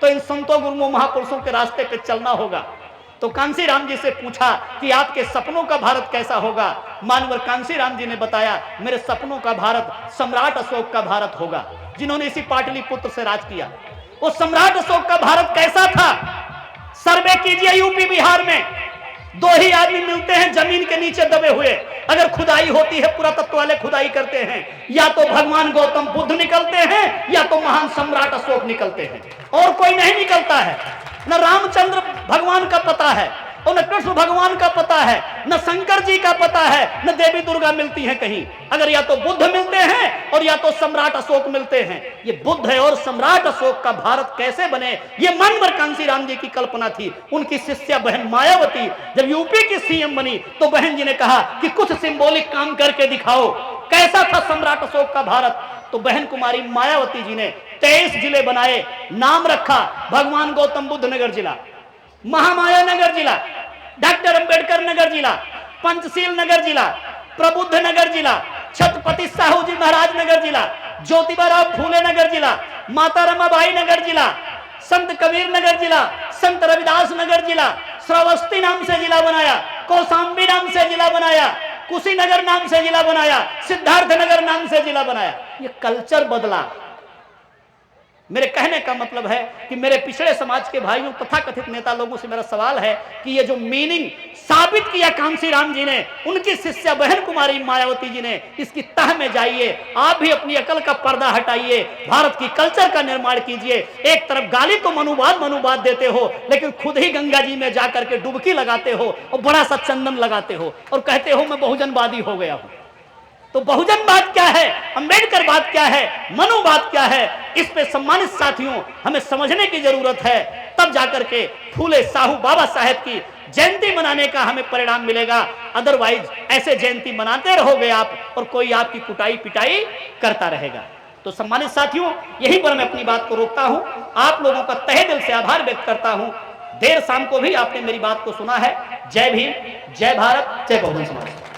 तो इन संतों, गुरुओं, महापुरुषों के रास्ते पे चलना होगा। तो कांसीराम जी से पूछा कि आपके सपनों का भारत कैसा होगा। मानवर कांसीराम जी ने बताया, मेरे सपनों का भारत सम्राट अशोक का भारत होगा, जिन्होंने इसी पाटलिपुत्र से राज किया। वो सम्राट अशोक का भारत कैसा था? सर्वे कीजिए यूपी बिहार में, दो ही आदमी मिलते हैं जमीन के नीचे दबे हुए। अगर खुदाई होती है, पुरातत्व वाले खुदाई करते हैं, या तो भगवान गौतम बुद्ध निकलते हैं या तो महान सम्राट अशोक निकलते हैं, और कोई नहीं निकलता है। न रामचंद्र भगवान का पता है, और न कृष्ण भगवान का पता है, न शंकर जी का पता है, न देवी दुर्गा मिलती है कहीं। अगर या तो बुद्ध मिलते हैं और या तो सम्राट अशोक मिलते हैं। ये बुद्ध है और सम्राट अशोक का भारत कैसे बने, ये मानवर कांसीराम जी की कल्पना थी। उनकी शिष्या बहन मायावती जब यूपी की सीएम बनी तो बहन जी ने कहा कि कुछ सिंबॉलिक काम करके दिखाओ, कैसा था सम्राट अशोक का भारत। तो बहन कुमारी मायावती जी ने 23 जिले बनाए, नाम रखा भगवान गौतम बुद्ध नगर जिला, महामाया नगर जिला, डॉक्टर अंबेडकर नगर जिला, पंचशील नगर जिला, प्रबुद्ध नगर जिला, छत्रपति साहू जी महाराज नगर जिला, ज्योतिबाराव फूले नगर जिला, माता रमाबाई नगर जिला, संत कबीर नगर जिला, संत रविदास नगर जिला, श्रावस्ती नाम से जिला बनाया, कौशाम्बी नाम से जिला बनाया, कुशीनगर नाम से जिला बनाया, सिद्धार्थ नगर नाम से जिला बनाया। ये कल्चर बदला। मेरे कहने का मतलब है कि मेरे पिछड़े समाज के भाइयों तथा कथित नेता लोगों से मेरा सवाल है कि ये जो मीनिंग साबित किया कांसीराम जी ने, उनकी शिष्या बहन कुमारी मायावती जी ने, इसकी तह में जाइए। आप भी अपनी अकल का पर्दा हटाइए, भारत की कल्चर का निर्माण कीजिए। एक तरफ गाली तो मनुवाद देते हो, लेकिन खुद ही गंगा जी में जाकर के डुबकी लगाते हो और बड़ा सा चंदन लगाते हो और कहते हो मैं बहुजनवादी हो गया हूं। तो बहुजनवाद क्या है, अंबेडकरवाद क्या है, मनुवाद क्या है, इस पे सम्मानित साथियों हमें समझने की जरूरत है। तब जाकर के फूले साहू बाबा साहेब की जयंती मनाने का हमें परिणाम मिलेगा। अदरवाइज ऐसे जयंती मनाते रहोगे आप और कोई आपकी कुटाई पिटाई करता रहेगा। तो सम्मानित साथियों, यहीं पर मैं अपनी बात को रोकता हूं। आप लोगों का तहे दिल से आभार व्यक्त करता हूं। देर शाम को भी आपने मेरी बात को सुना है। जय भीम, जय भारत, जय बहुजन समाज।